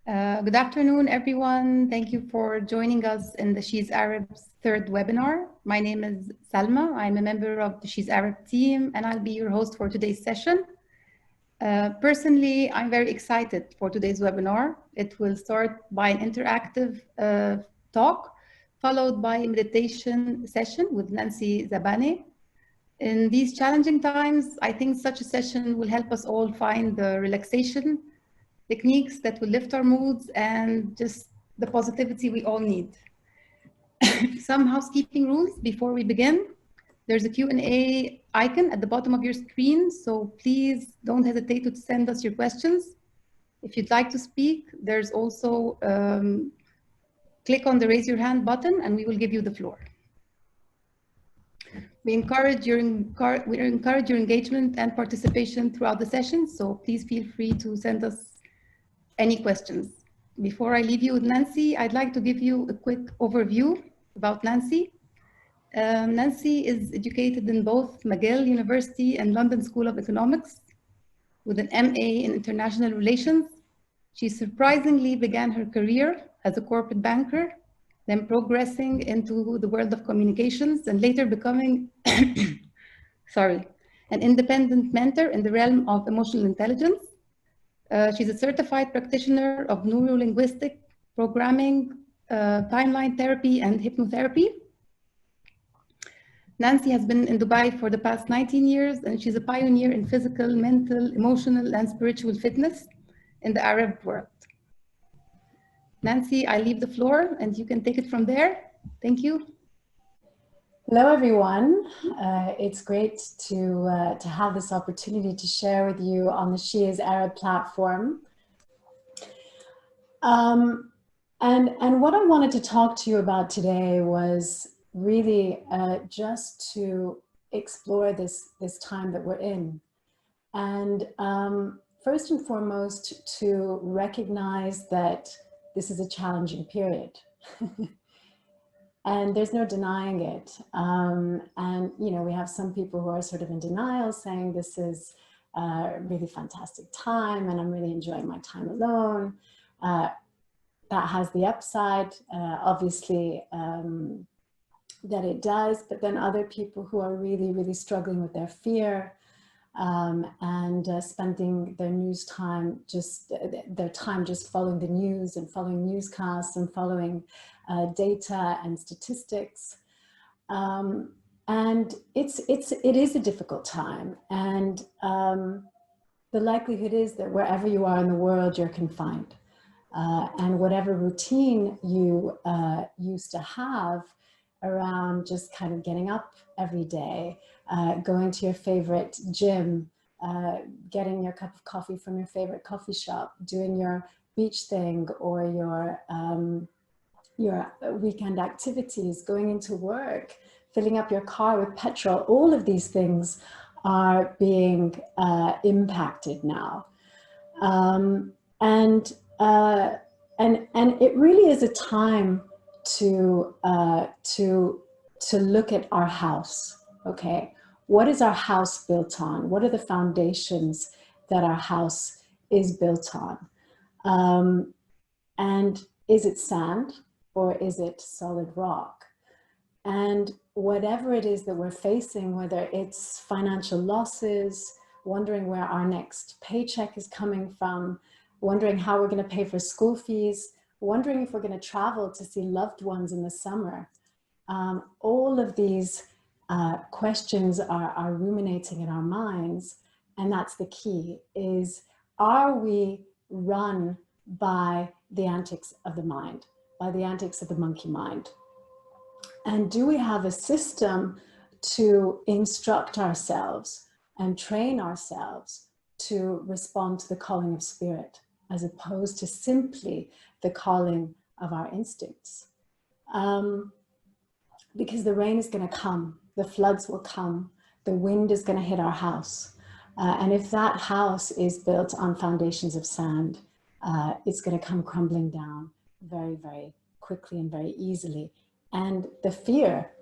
Good afternoon, everyone. Thank you for joining us in the She's Arab's third webinar. My name is Salma. I'm a member of the She's Arab team, and I'll be your host for today's session. Personally, I'm very excited for today's webinar. It will start by an interactive talk, followed by a meditation session with Nancy Zabaneh. In these challenging times, I think such a session will help us all find the relaxation techniques that will lift our moods and just the positivity we all need. Some housekeeping rules before we begin. There's a Q&A icon at the bottom of your screen, so please don't hesitate to send us your questions. If you'd like to speak, there's also click on the raise your hand button and we will give you the floor. We encourage your engagement and participation throughout the session, so please feel free to send us any questions. Before I leave you with Nancy, I'd like to give you a quick overview about Nancy. Nancy is educated in both McGill University and London School of Economics with an MA in International Relations. She surprisingly began her career as a corporate banker, then progressing into the world of communications and later becoming an independent mentor in the realm of emotional intelligence. She's a certified practitioner of neuro-linguistic programming, timeline therapy, and hypnotherapy. Nancy has been in Dubai for the past 19 years, and she's a pioneer in physical, mental, emotional, and spiritual fitness in the Arab world. Nancy, I leave the floor, and you can take it from there. Thank you. Hello, everyone. It's great to have this opportunity to share with you on the She is Arab platform. And what I wanted to talk to you about today was really just to explore this time that we're in. And first and foremost, to recognize that this is a challenging period. And there's no denying it. And, you know, we have some people who are sort of in denial saying this is a really fantastic time and I'm really enjoying my time alone. That has the upside, obviously, that it does, but then other people who are really, really struggling with their fear and spending their their time just following the news and following newscasts and following data and statistics. And it is a difficult time. And the likelihood is that wherever you are in the world, you're confined. And whatever routine you used to have around just kind of getting up every day, going to your favorite gym, getting your cup of coffee from your favorite coffee shop, doing your beach thing or your weekend activities, going into work, filling up your car with petrol, all of these things are being impacted now. And it really is a time to look at our house, okay? What is our house built on? What are the foundations that our house is built on? And is it sand or is it solid rock? And whatever it is that we're facing, whether it's financial losses, wondering where our next paycheck is coming from, wondering how we're going to pay for school fees, wondering if we're going to travel to see loved ones in the summer. All of these questions are ruminating in our minds. And that's the key, is are we run by the antics of the mind, by the antics of the monkey mind? And do we have a system to instruct ourselves and train ourselves to respond to the calling of spirit, as opposed to simply the calling of our instincts? Because the rain is going to come, the floods will come, the wind is going to hit our house. And if that house is built on foundations of sand, it's going to come crumbling down very, very quickly and very easily. And the fear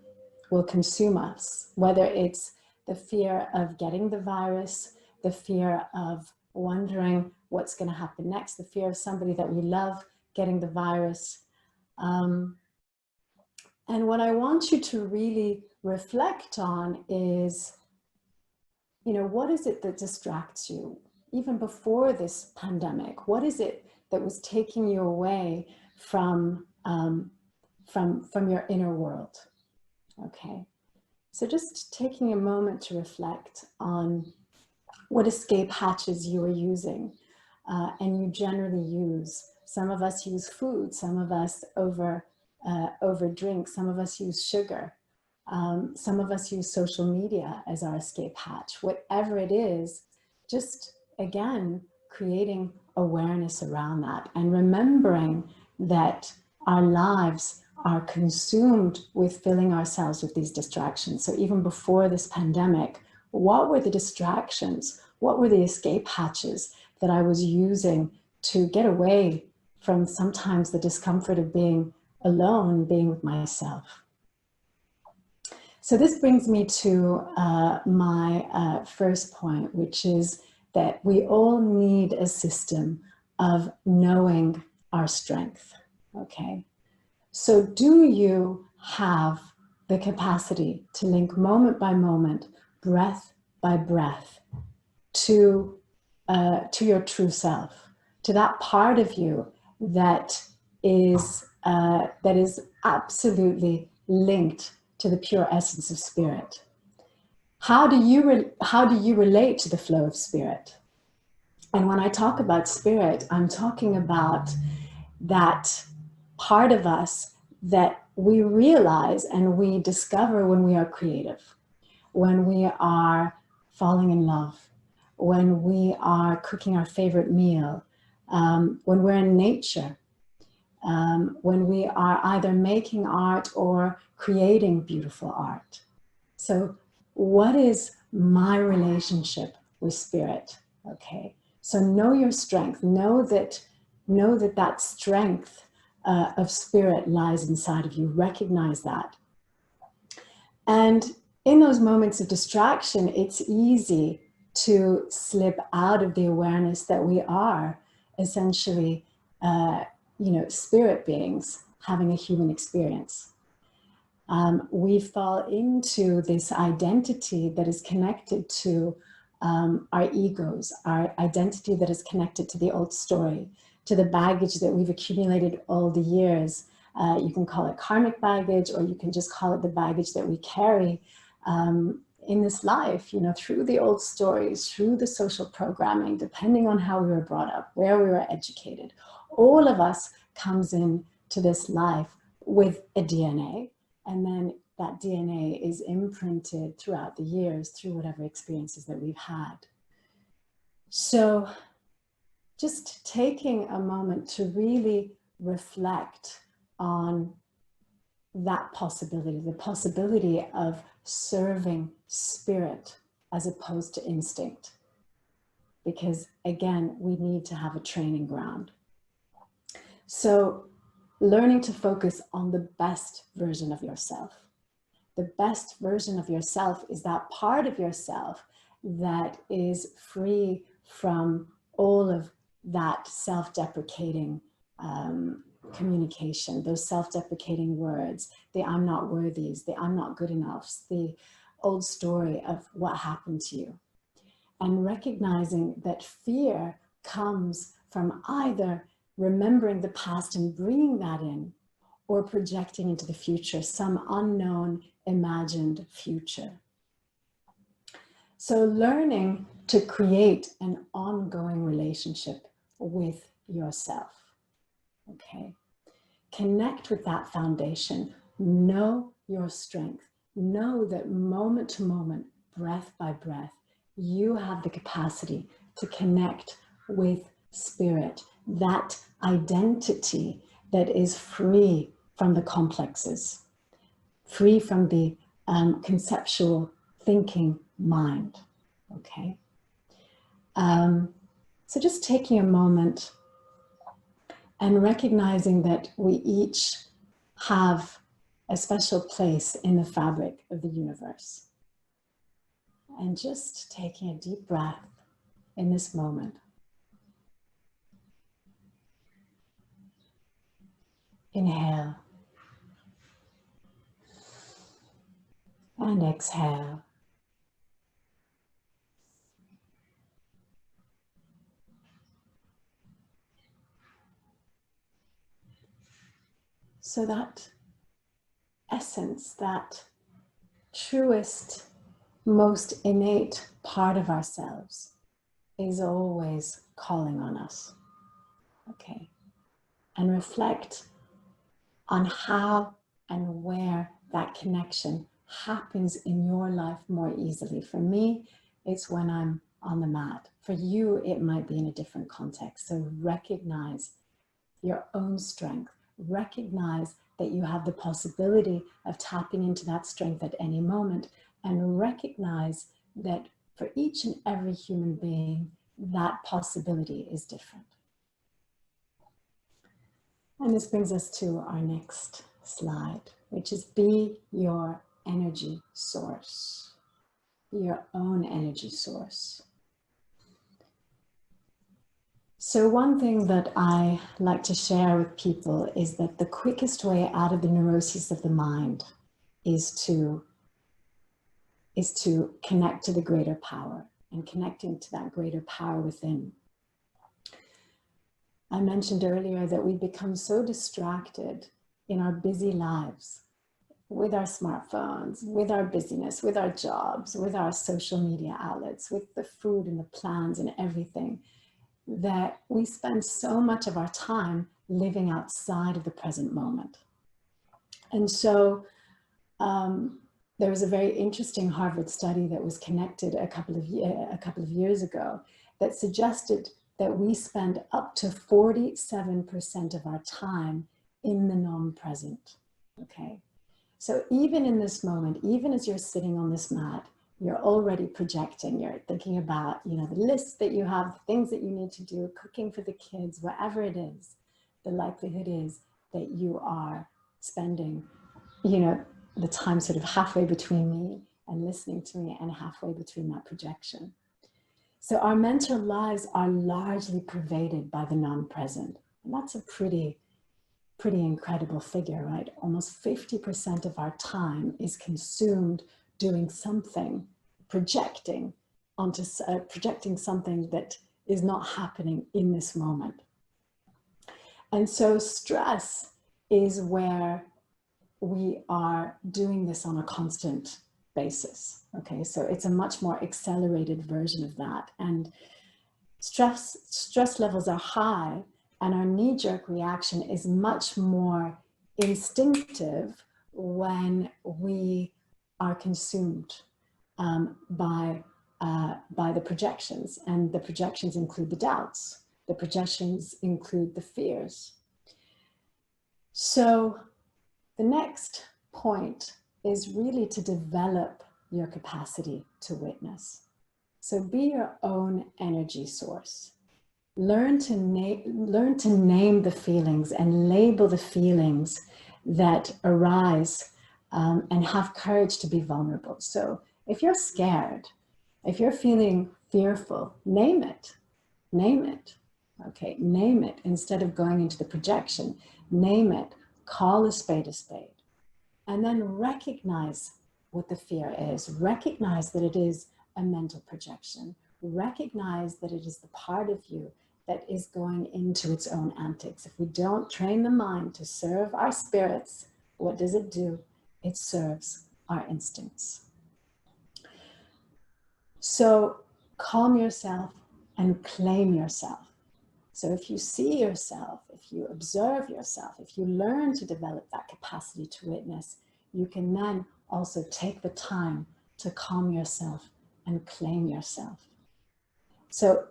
will consume us, whether it's the fear of getting the virus, the fear of wondering what's going to happen next, the fear of somebody that we love getting the virus. And what I want you to really reflect on is, you know, what is it that distracts you? Even before this pandemic, what is it that was taking you away from your inner world? Okay, so just taking a moment to reflect on what escape hatches you are using, and you generally use. Some of us use food, some of us over drink, some of us use sugar, some of us use social media as our escape hatch. Whatever it is, just again, creating awareness around that and remembering that our lives are consumed with filling ourselves with these distractions. So even before this pandemic, what were the distractions? What were the escape hatches that I was using to get away from sometimes the discomfort of being alone, being with myself? So this brings me to my first point, which is that we all need a system of knowing our strength, okay? So do you have the capacity to link moment by moment, breath by breath, to your true self, to that part of you that is absolutely linked to the pure essence of spirit? How do you relate to the flow of spirit? And when I talk about spirit, I'm talking about that part of us that we realize and we discover when we are creative, when we are falling in love, when we are cooking our favorite meal, when we're in nature, when we are either making art or creating beautiful art. So what is my relationship with spirit? Okay, so know your strength. Know that strength of spirit lies inside of you. Recognize that. And in those moments of distraction, it's easy to slip out of the awareness that we are essentially, spirit beings having a human experience. We fall into this identity that is connected to our egos, our identity that is connected to the old story, to the baggage that we've accumulated all the years. You can call it karmic baggage, or you can just call it the baggage that we carry in this life, you know, through the old stories, through the social programming, depending on how we were brought up, where we were educated. All of us comes in to this life with a DNA, and then that DNA is imprinted throughout the years through whatever experiences that we've had. So just taking a moment to really reflect on that possibility, the possibility of serving spirit as opposed to instinct. Because again, we need to have a training ground. So learning to focus on the best version of yourself. The best version of yourself is that part of yourself that is free from all of that self-deprecating communication, those self-deprecating words, the I'm not worthies, the I'm not good enoughs, the old story of what happened to you. And recognizing that fear comes from either remembering the past and bringing that in, or projecting into the future, some unknown imagined future. So learning to create an ongoing relationship with yourself. Okay, connect with that foundation. Know your strength. Know that moment to moment, breath by breath, you have the capacity to connect with spirit, that identity that is free from the complexes, free from the conceptual thinking mind. Okay. So just taking a moment and recognizing that we each have a special place in the fabric of the universe. And just taking a deep breath in this moment. Inhale and exhale. So that essence, that truest, most innate part of ourselves is always calling on us. Okay. And reflect on how and where that connection happens in your life more easily. For me, it's when I'm on the mat. For you, it might be in a different context. So recognize your own strength. Recognize that you have the possibility of tapping into that strength at any moment, and recognize that for each and every human being, that possibility is different. And this brings us to our next slide, which is be your energy source. Be your own energy source. So one thing that I like to share with people is that the quickest way out of the neuroses of the mind is to connect to the greater power, and connecting to that greater power within. I mentioned earlier that we become so distracted in our busy lives with our smartphones, with our busyness, with our jobs, with our social media outlets, with the food and the plans and everything, that we spend so much of our time living outside of the present moment. And so there was a very interesting Harvard study that was connected a couple of years ago that suggested that we spend up to 47% of our time in the non-present, okay? So even in this moment, even as you're sitting on this mat, you're already projecting, you're thinking about, you know, the lists that you have, the things that you need to do, cooking for the kids, whatever it is. The likelihood is that you are spending, you know, the time sort of halfway between me and listening to me, and halfway between that projection. So our mental lives are largely pervaded by the non-present. And that's a pretty incredible figure, right? Almost 50% of our time is consumed doing something, projecting something that is not happening in this moment. And so stress is where we are doing this on a constant basis. Okay, so it's a much more accelerated version of that. And stress levels are high, and our knee-jerk reaction is much more instinctive when we are consumed by the projections. And the projections include the doubts. The projections include the fears. So the next point is really to develop your capacity to witness. So be your own energy source. Learn to name the feelings and label the feelings that arise, and have courage to be vulnerable. So if you're scared, if you're feeling fearful, name it. Name it. Okay, name it instead of going into the projection. Name it. Call a spade a spade. And then recognize what the fear is. Recognize that it is a mental projection. Recognize that it is the part of you that is going into its own antics. If we don't train the mind to serve our spirits, what does it do? It serves our instincts. So calm yourself and claim yourself. So if you see yourself, if you observe yourself, if you learn to develop that capacity to witness, you can then also take the time to calm yourself and claim yourself. So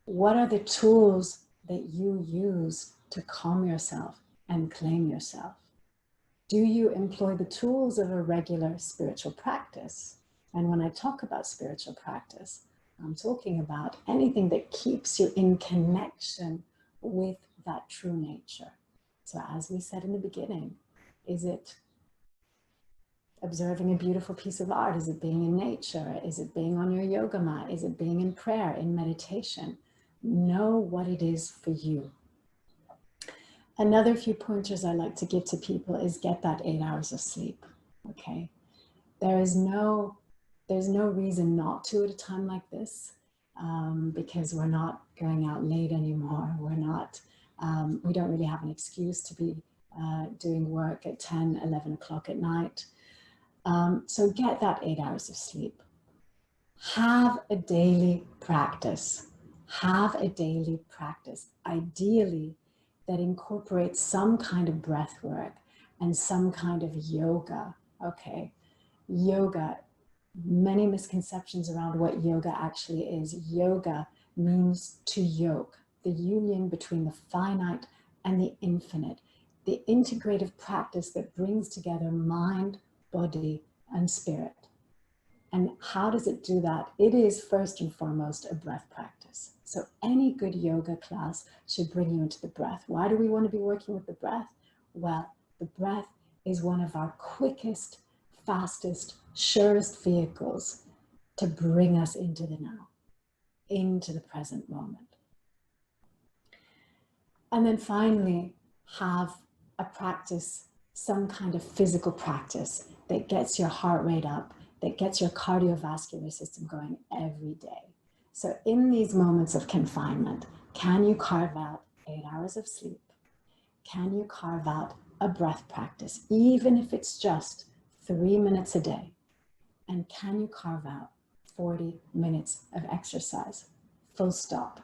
what are the tools that you use to calm yourself and claim yourself? Do you employ the tools of a regular spiritual practice? And when I talk about spiritual practice, I'm talking about anything that keeps you in connection with that true nature. So as we said in the beginning, is it observing a beautiful piece of art? Is it being in nature? Is it being on your yoga mat? Is it being in prayer, in meditation? Know what it is for you. Another few pointers I like to give to people is get that 8 hours of sleep, okay? There's no reason not to at a time like this, because we're not going out late anymore. We're not, we don't really have an excuse to be doing work at 10, 11 o'clock at night. So get that 8 hours of sleep. Have a daily practice. Have a daily practice, ideally that incorporates some kind of breath work and some kind of yoga, okay? Yoga, many misconceptions around what yoga actually is. Yoga means to yoke, the union between the finite and the infinite, the integrative practice that brings together mind, body, and spirit. And how does it do that? It is first and foremost a breath practice. So any good yoga class should bring you into the breath. Why do we want to be working with the breath? Well, the breath is one of our quickest, fastest, surest vehicles to bring us into the now, into the present moment. And then finally, have a practice, some kind of physical practice that gets your heart rate up, that gets your cardiovascular system going every day. So in these moments of confinement, can you carve out 8 hours of sleep? Can you carve out a breath practice, even if it's just 3 minutes a day? And can you carve out 40 minutes of exercise, full stop,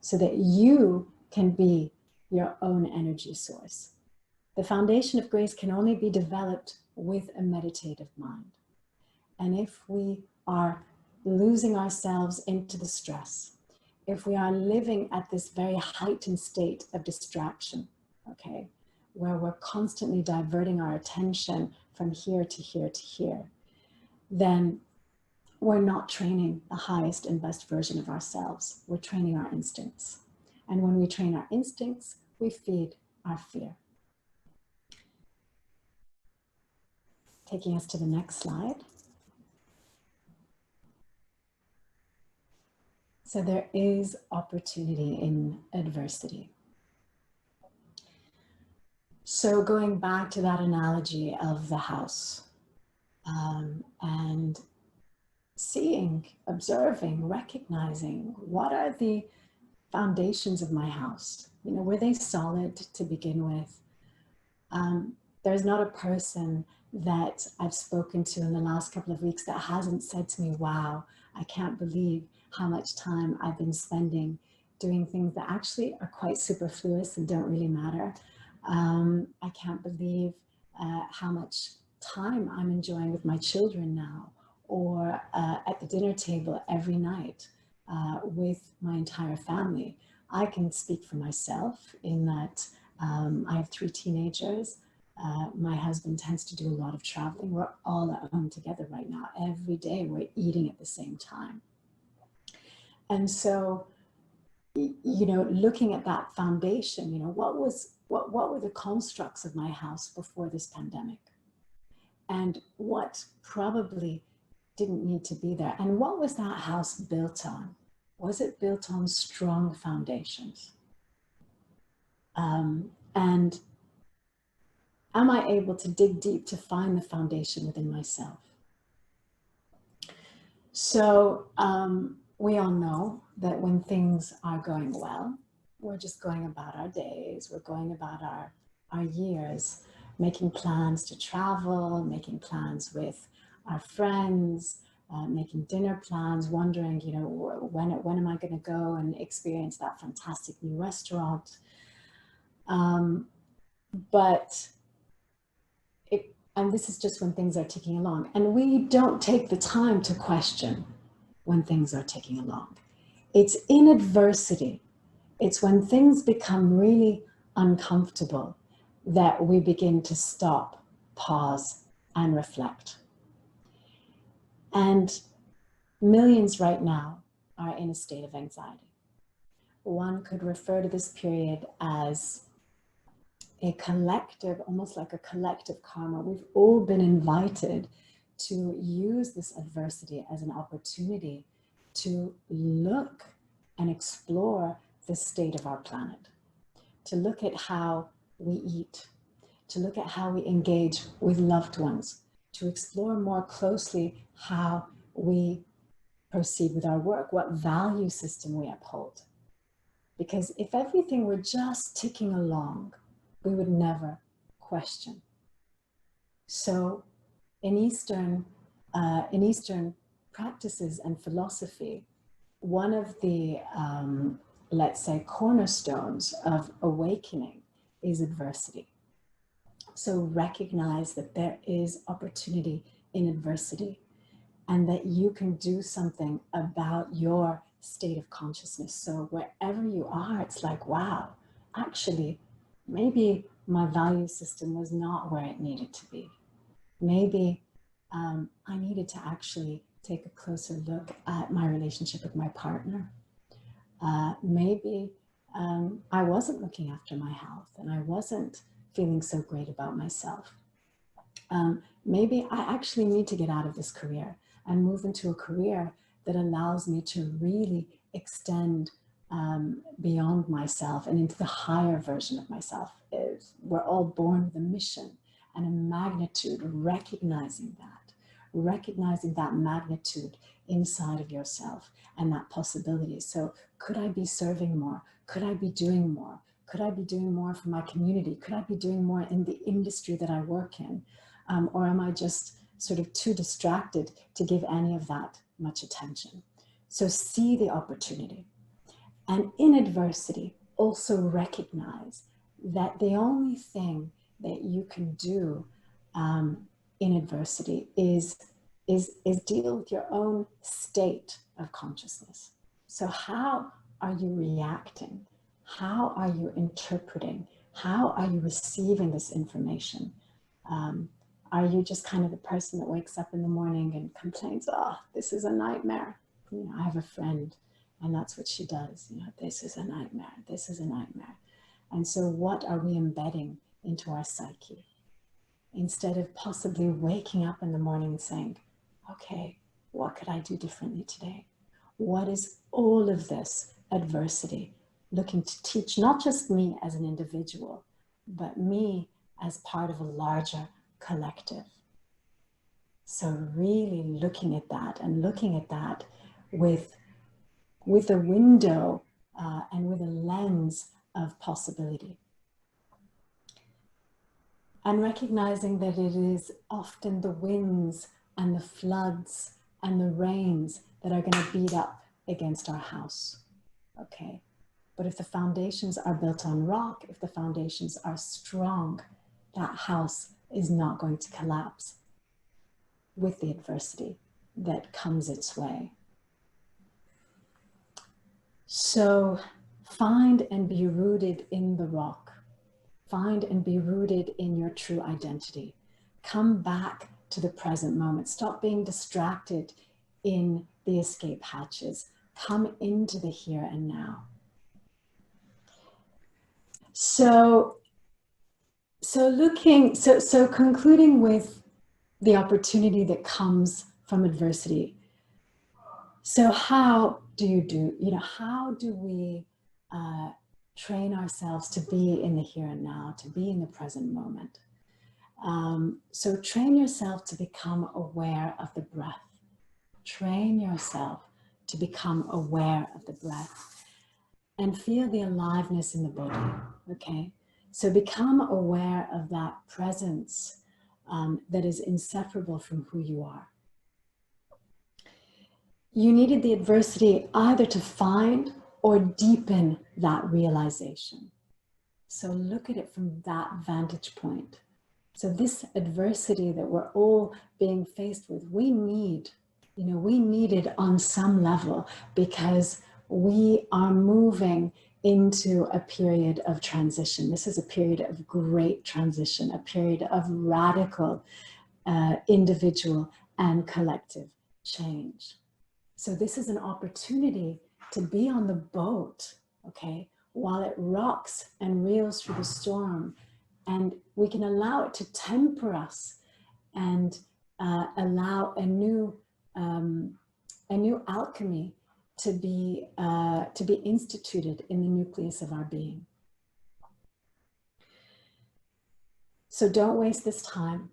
so that you can be your own energy source? The foundation of grace can only be developed with a meditative mind. And if we are losing ourselves into the stress, if we are living at this very heightened state of distraction, okay, where we're constantly diverting our attention from here to here to here, then we're not training the highest and best version of ourselves. We're training our instincts. And when we train our instincts, we feed our fear. Taking us to the next slide. So there is opportunity in adversity. So going back to that analogy of the house, and seeing, observing, recognizing what are the foundations of my house? You know, were they solid to begin with? There's not a person that I've spoken to in the last couple of weeks that hasn't said to me, wow, I can't believe how much time I've been spending doing things that actually are quite superfluous and don't really matter. I can't believe how much time I'm enjoying with my children now, or at the dinner table every night with my entire family. I can speak for myself in that I have 3 teenagers. My husband tends to do a lot of traveling. We're all at home together right now. Every day we're eating at the same time. And so, you know, looking at that foundation, you know, what were the constructs of my house before this pandemic? And what probably didn't need to be there? And what was that house built on? Was it built on strong foundations? And am I able to dig deep to find the foundation within myself? So we all know that when things are going well, we're just going about our days, we're going about our years, making plans to travel, making plans with our friends, making dinner plans, wondering, you know, when am I going to go and experience that fantastic new restaurant? And this is just when things are ticking along. And we don't take the time to question when things are ticking along. It's in adversity. It's when things become really uncomfortable that we begin to stop, pause, and reflect. And millions right now are in a state of anxiety. One could refer to this period as a collective, almost like a collective karma. We've all been invited to use this adversity as an opportunity to look and explore the state of our planet. to look at how we eat, to look at how we engage with loved ones, to explore more closely how we proceed with our work, what value system we uphold. Because if everything were just ticking along, we would never question. So in Eastern practices and philosophy, one of the, let's say, cornerstones of awakening is adversity. So recognize that there is opportunity in adversity and that you can do something about your state of consciousness. So wherever you are, it's like, wow, actually, maybe my value system was not where it needed to be. Maybe I needed to actually take a closer look at my relationship with my partner. Maybe I wasn't looking after my health and I wasn't feeling so great about myself. Maybe I actually need to get out of this career and move into a career that allows me to really extend beyond myself and into the higher version of myself. We're all born with a mission and a magnitude, recognizing that magnitude inside of yourself and that possibility. So could I be serving more? Could I be doing more? Could I be doing more for my community? Could I be doing more in the industry that I work in? Or am I just sort of too distracted to give any of that much attention? So see the opportunity. And in adversity, also recognize that the only thing that you can do in adversity is deal with your own state of consciousness. So how are you reacting? How are you interpreting? How are you receiving this information? Are you just kind of the person that wakes up in the morning and complains, oh, this is a nightmare? You know, I have a friend and that's what she does. You know, this is a nightmare. This is a nightmare. And so what are we embedding into our psyche? Instead of possibly waking up in the morning and saying, okay, what could I do differently today? What is all of this adversity looking to teach, not just me as an individual, but me as part of a larger collective? So really looking at that and looking at that with a window and with a lens of possibility. And recognizing that it is often the winds and the floods and the rains that are going to beat up against our house, okay? But if the foundations are built on rock, if the foundations are strong, that house is not going to collapse with the adversity that comes its way. So find and be rooted in the rock. Find and be rooted in your true identity. Come back to the present moment. Stop being distracted in the escape hatches. Come into the here and now. So concluding with the opportunity that comes from adversity. So how do how do we train ourselves to be in the here and now, to be in the present moment? So train yourself to become aware of the breath. Train yourself to become aware of the breath and feel the aliveness in the body, okay? So become aware of that presence that is inseparable from who you are. You needed the adversity either to find or deepen that realization. So look at it from that vantage point. So this adversity that we're all being faced with, we need it on some level because we are moving into a period of transition. This is a period of great transition, a period of radical individual and collective change. So this is an opportunity to be on the boat, okay, while it rocks and reels through the storm, and we can allow it to temper us and allow a new alchemy to be instituted in the nucleus of our being. So don't waste this time.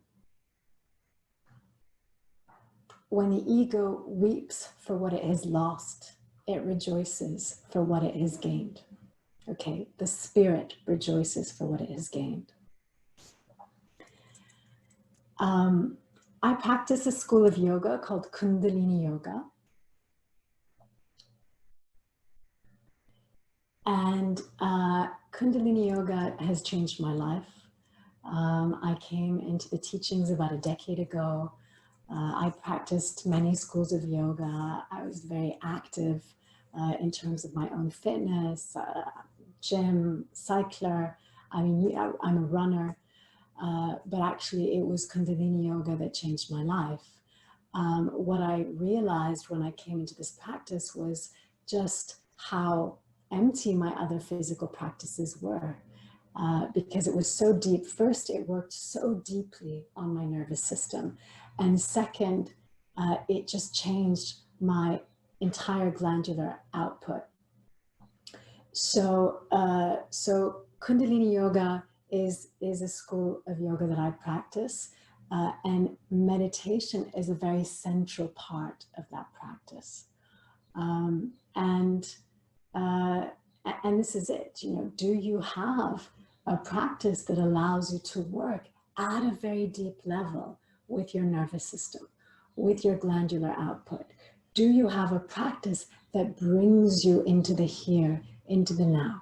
When the ego weeps for what it has lost, it rejoices for what it has gained. Okay, the spirit rejoices for what it has gained. I practice a school of yoga called Kundalini Yoga. And Kundalini Yoga has changed my life. I came into the teachings about a decade ago. I practiced many schools of yoga. I was very active in terms of my own fitness, gym, cycler. I mean, I'm a runner, but actually it was Kundalini Yoga that changed my life. What I realized when I came into this practice was just how empty my other physical practices were. Because it was so deep. First, it worked so deeply on my nervous system. And second, it just changed my entire glandular output. So, Kundalini Yoga is a school of yoga that I practice. And meditation is a very central part of that practice. And this is it, you know, do you have a practice that allows you to work at a very deep level with your nervous system, with your glandular output? Do you have a practice that brings you into the here, into the now?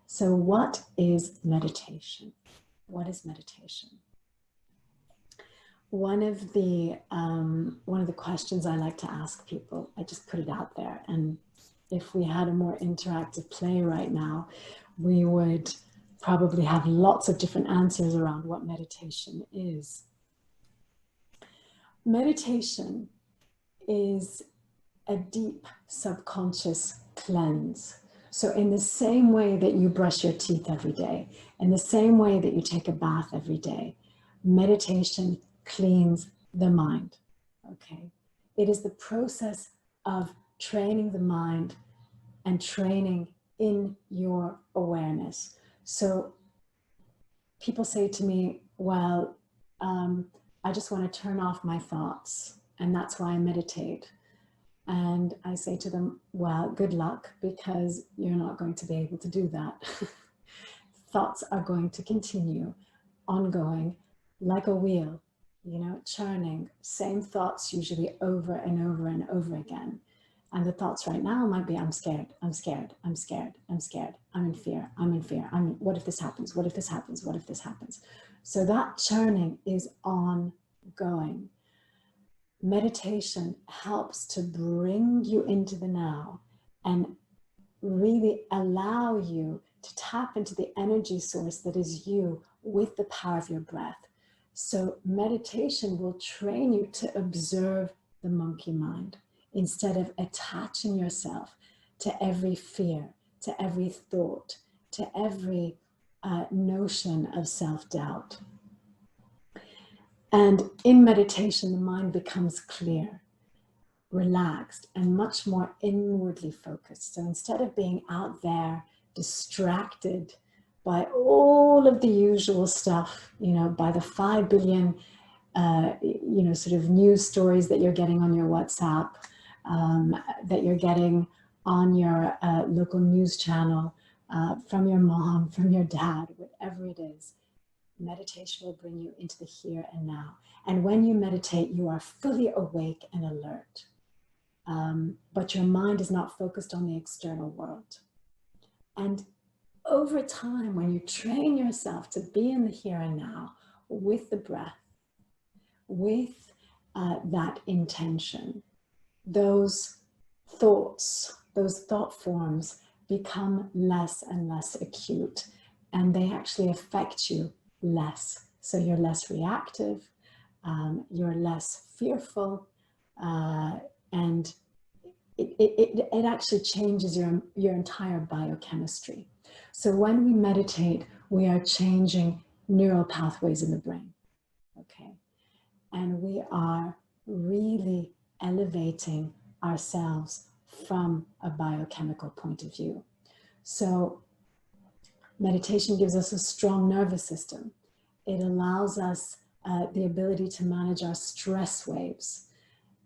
So what is meditation? What is meditation? One of the questions I like to ask people, I just put it out there, and if we had a more interactive play right now, we would probably have lots of different answers around what meditation is. Meditation is a deep subconscious cleanse. So in the same way that you brush your teeth every day, in the same way that you take a bath every day, meditation cleans the mind, okay? It is the process of training the mind and training in your awareness. So people say to me, well, I just want to turn off my thoughts, and that's why I meditate. And I say to them, well, good luck, because you're not going to be able to do that. Thoughts are going to continue ongoing like a wheel, you know, churning, same thoughts usually over and over and over again. And the thoughts right now might be, I'm scared, I'm scared, I'm scared, I'm scared, I'm in fear, I'm in fear, what if this happens, what if this happens, what if this happens? So that churning is ongoing. Meditation helps to bring you into the now and really allow you to tap into the energy source that is you with the power of your breath. So meditation will train you to observe the monkey mind instead of attaching yourself to every fear, to every thought, to every notion of self-doubt. And in meditation, the mind becomes clear, relaxed, and much more inwardly focused. So instead of being out there distracted by all of the usual stuff, you know, by the 5 billion, you know, sort of news stories that you're getting on your WhatsApp, that you're getting on your local news channel, from your mom, from your dad, whatever it is, meditation will bring you into the here and now. And when you meditate, you are fully awake and alert. But your mind is not focused on the external world. And over time, when you train yourself to be in the here and now with the breath, with that intention, those thoughts, those thought forms become less and less acute, and they actually affect you less. So you're less reactive, you're less fearful, and it actually changes your entire biochemistry. So when we meditate, we are changing neural pathways in the brain, okay? And we are really elevating ourselves from a biochemical point of view. So meditation gives us a strong nervous system. It allows us the ability to manage our stress waves.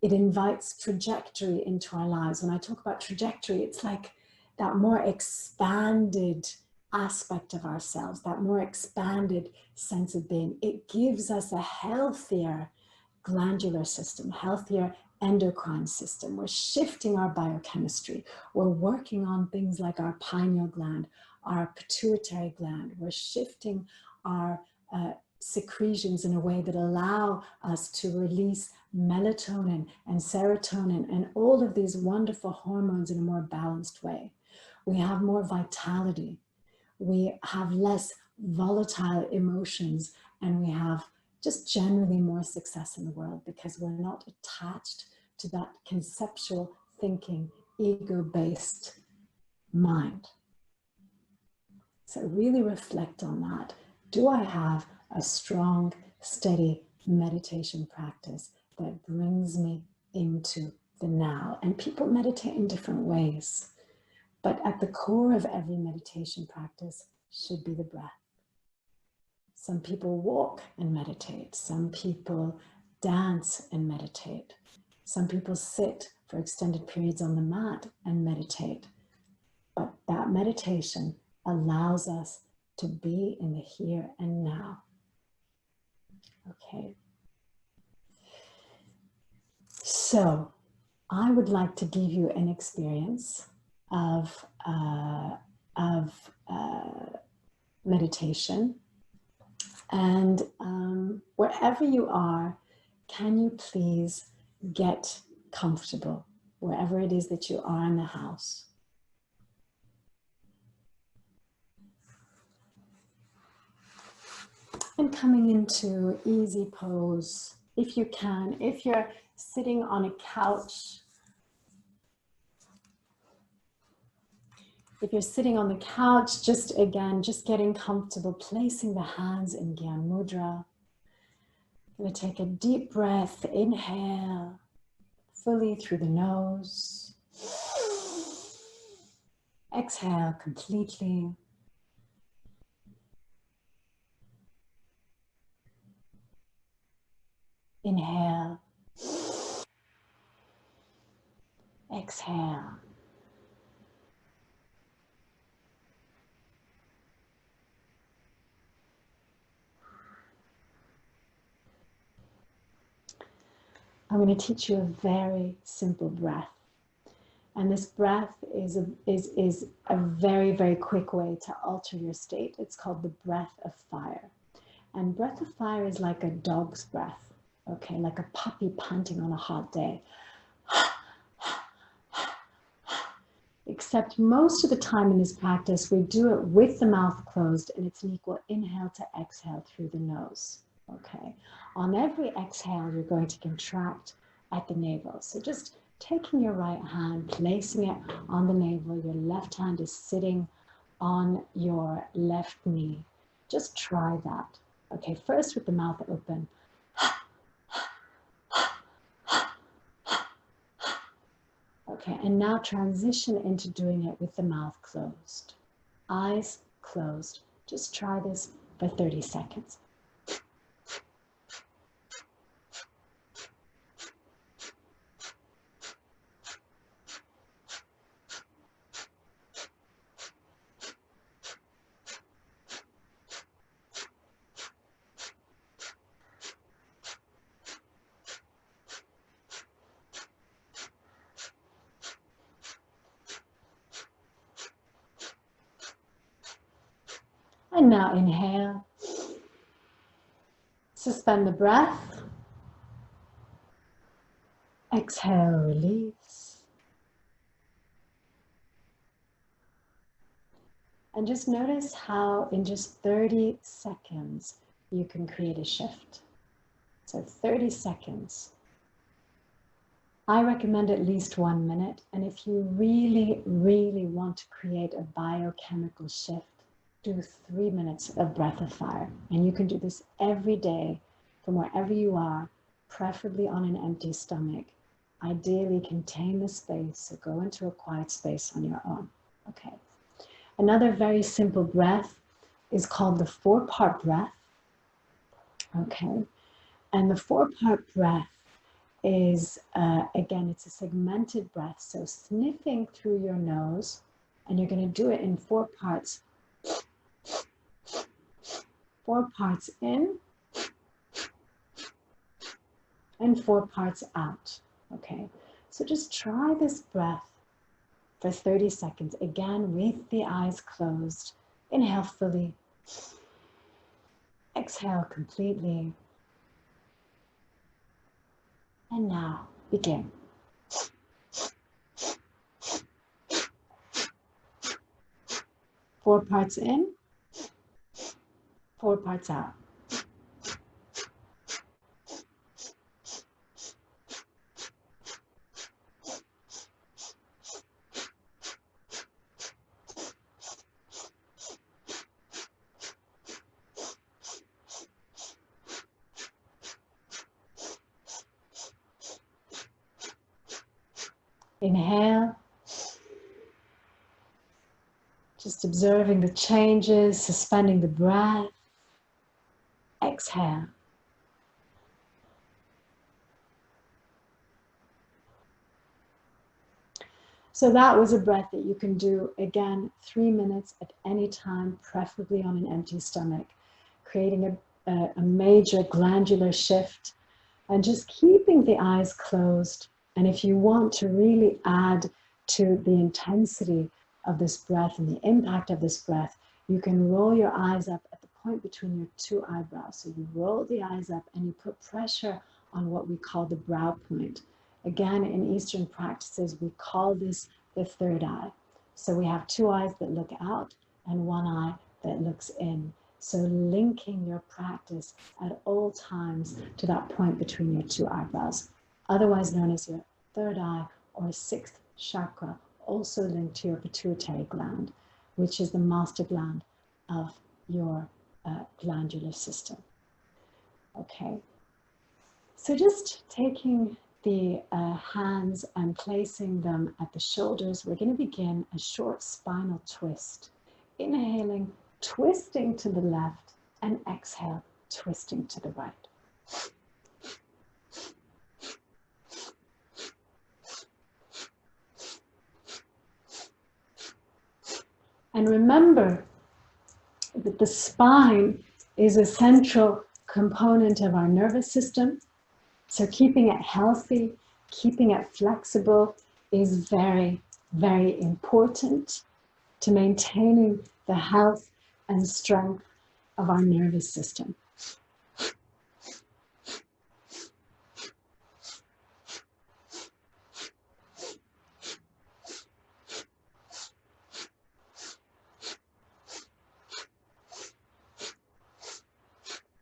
It invites trajectory into our lives. When I talk about trajectory, it's like that more expanded aspect of ourselves, that more expanded sense of being. It gives us a healthier glandular system, healthier endocrine system. We're shifting our biochemistry. We're working on things like our pineal gland, our pituitary gland. We're shifting our secretions in a way that allow us to release melatonin and serotonin and all of these wonderful hormones in a more balanced way. We have more vitality. We have less volatile emotions, and we have just generally more success in the world because we're not attached to that conceptual thinking, ego-based mind. So really reflect on that. Do I have a strong, steady meditation practice that brings me into the now? And people meditate in different ways, but at the core of every meditation practice should be the breath. Some people walk and meditate. Some people dance and meditate. Some people sit for extended periods on the mat and meditate. But that meditation allows us to be in the here and now. Okay. So I would like to give you an experience of meditation. And wherever you are, can you please get comfortable wherever it is that you are in the house? And coming into easy pose, if you can. If you're sitting on a couch, just getting comfortable, placing the hands in Gyan Mudra. I'm going to take a deep breath, inhale, fully through the nose. Exhale completely. Inhale. Exhale. I'm going to teach you a very simple breath. And this breath is a very, very quick way to alter your state. It's called the breath of fire. And breath of fire is like a dog's breath, okay? Like a puppy panting on a hot day. Except most of the time in this practice, we do it with the mouth closed, and it's an equal inhale to exhale through the nose, okay? On every exhale, you're going to contract at the navel. So just taking your right hand, placing it on the navel, your left hand is sitting on your left knee. Just try that. Okay, first with the mouth open. Okay, and now transition into doing it with the mouth closed. Eyes closed. Just try this for 30 seconds. And now inhale, suspend the breath, exhale, release. And just notice how in just 30 seconds you can create a shift. So 30 seconds. I recommend at least 1 minute. And if you really, really want to create a biochemical shift, do 3 minutes of breath of fire. And you can do this every day from wherever you are, preferably on an empty stomach. Ideally, contain the space, so go into a quiet space on your own. Okay. Another very simple breath is called the 4-part breath. Okay. And the 4-part breath is, again, it's a segmented breath. So sniffing through your nose, and you're going to do it in 4 parts. 4 parts in and 4 parts out. Okay. So just try this breath for 30 seconds. Again, with the eyes closed. Inhale fully. Exhale completely. And now begin. 4 parts in, 4 parts out. Inhale, just observing the changes, suspending the breath. Exhale. So that was a breath that you can do, again, 3 minutes at any time, preferably on an empty stomach, creating a major glandular shift and just keeping the eyes closed. And if you want to really add to the intensity of this breath and the impact of this breath, you can roll your eyes up at the point between your 2 eyebrows. So you roll the eyes up and you put pressure on what we call the brow point. Again, in Eastern practices, we call this the 3rd eye. So we have 2 eyes that look out and 1 eye that looks in. So linking your practice at all times to that point between your 2 eyebrows, otherwise known as your 3rd eye or 6th chakra, also linked to your pituitary gland, which is the master gland of your glandular system. Okay, so just taking the hands and placing them at the shoulders, we're going to begin a short spinal twist. Inhaling, twisting to the left, and exhale, twisting to the right. And remember that the spine is a central component of our nervous system. So keeping it healthy, keeping it flexible is very, very important to maintaining the health and strength of our nervous system.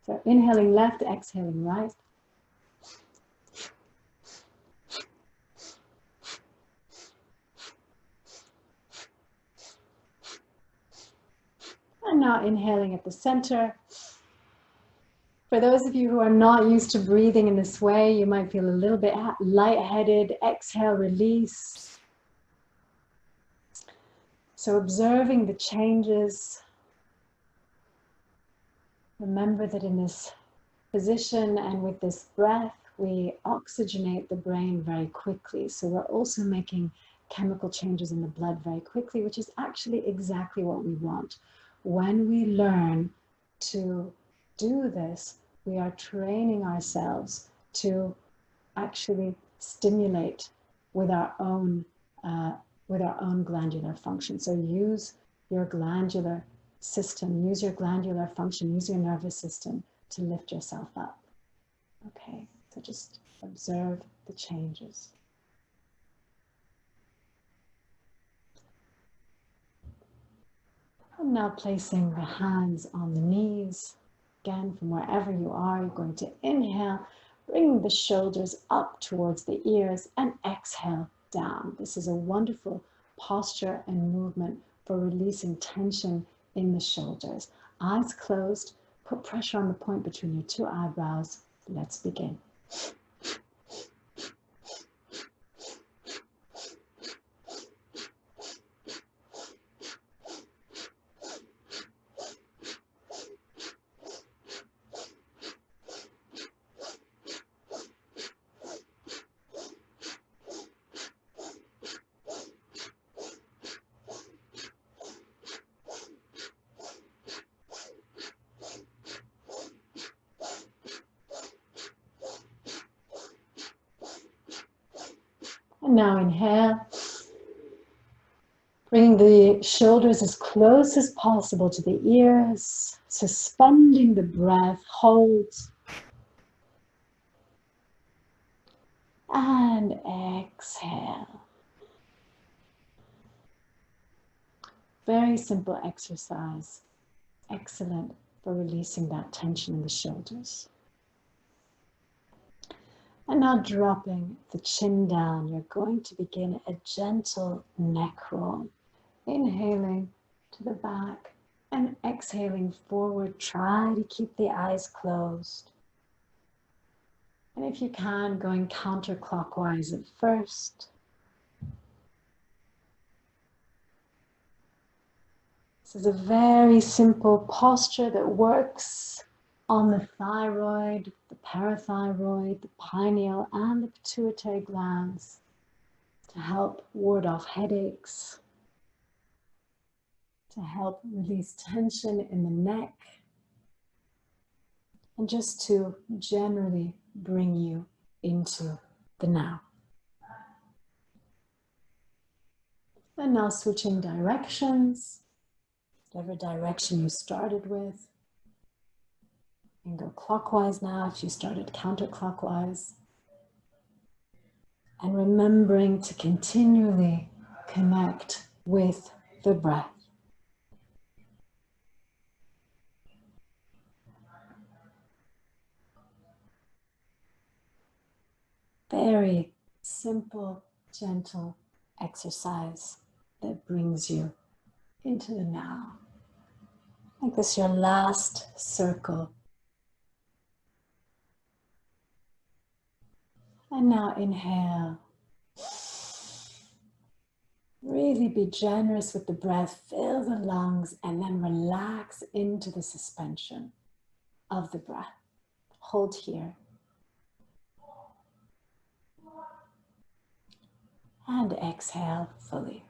So inhaling left, exhaling right. And now inhaling at the center. For those of you who are not used to breathing in this way, you might feel a little bit lightheaded. Exhale, release. So observing the changes. Remember that in this position and with this breath, we oxygenate the brain very quickly. So we're also making chemical changes in the blood very quickly, which is actually exactly what we want. When we learn to do this, we are training ourselves to actually stimulate with our own glandular function. So use your glandular system, use your glandular function, use your nervous system to lift yourself up. Okay, so just observe the changes. I'm now placing the hands on the knees. Again, from wherever you are, you're going to inhale, bring the shoulders up towards the ears, and exhale down. This is a wonderful posture and movement for releasing tension in the shoulders. Eyes closed, put pressure on the point between your 2 eyebrows. Let's begin. And now inhale. Bringing the shoulders as close as possible to the ears, suspending the breath, hold. And exhale. Very simple exercise. Excellent for releasing that tension in the shoulders. And now dropping the chin down, you're going to begin a gentle neck roll. Inhaling to the back and exhaling forward. Try to keep the eyes closed. And if you can, going counterclockwise at first. This is a very simple posture that works on the thyroid, the parathyroid, the pineal, and the pituitary glands to help ward off headaches, to help release tension in the neck, and just to generally bring you into the now. And now switching directions, whatever direction you started with. You can go clockwise now if you started counterclockwise. And remembering to continually connect with the breath. Very simple, gentle exercise that brings you into the now. Make this your last circle. And now inhale. Really be generous with the breath. Fill the lungs and then relax into the suspension of the breath. Hold here. And exhale fully.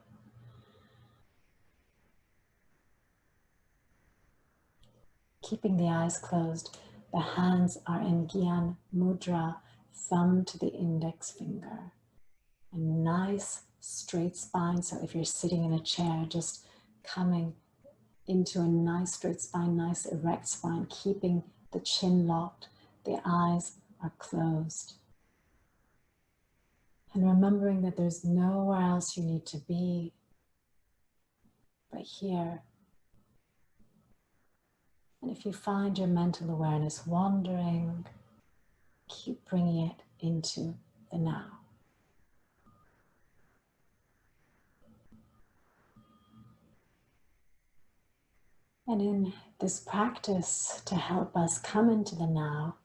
Keeping the eyes closed, the hands are in Gyan Mudra, thumb to the index finger. A nice straight spine, so if you're sitting in a chair, just coming into a nice straight spine, nice erect spine, keeping the chin locked, the eyes are closed. And remembering that there's nowhere else you need to be but here. And if you find your mental awareness wandering, keep bringing it into the now. And in this practice to help us come into the now,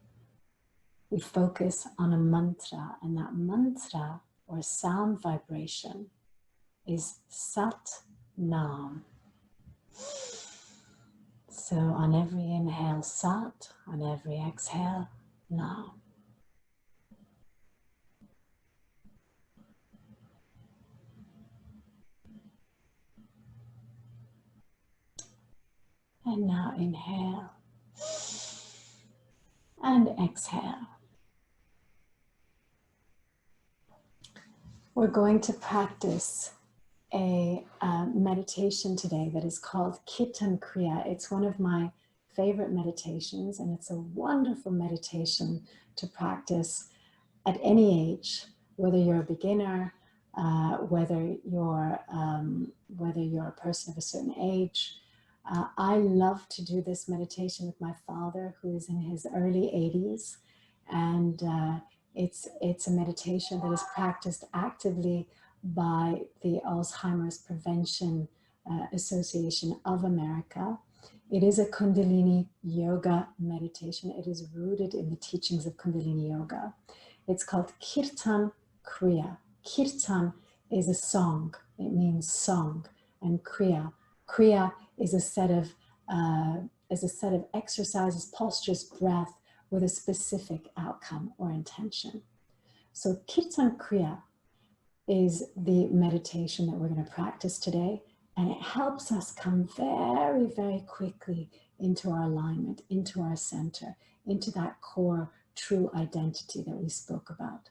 we focus on a mantra, and that mantra or sound vibration is Sat Nam. So on every inhale, Sat, on every exhale, Nam. And now inhale and exhale. We're going to practice a meditation today that is called Kirtan Kriya. It's one of my favorite meditations, and it's a wonderful meditation to practice at any age, whether you're a beginner, whether you're a person of a certain age. I love to do this meditation with my father, who is in his early 80s, and it's a meditation that is practiced actively by the Alzheimer's Prevention Association of America. It is a Kundalini Yoga meditation. It is rooted in the teachings of Kundalini Yoga. It's called Kirtan Kriya. Kirtan is a song. It means song. And Kriya is a set of exercises, postures, breath with a specific outcome or intention. So Kirtan Kriya is the meditation that we're going to practice today, and it helps us come very, very quickly into our alignment, into our center, into that core true identity that we spoke about.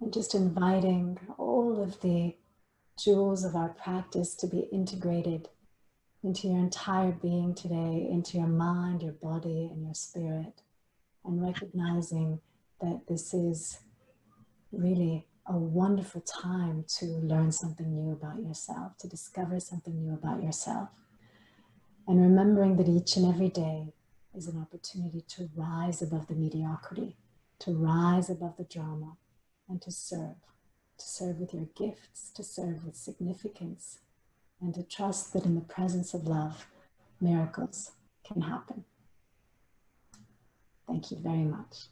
And just inviting all of the jewels of our practice to be integrated into your entire being today, into your mind, your body, and your spirit, and recognizing that this is really a wonderful time to learn something new about yourself, to discover something new about yourself. And remembering that each and every day is an opportunity to rise above the mediocrity, to rise above the drama, and to serve with your gifts, to serve with significance, and to trust that in the presence of love, miracles can happen. Thank you very much.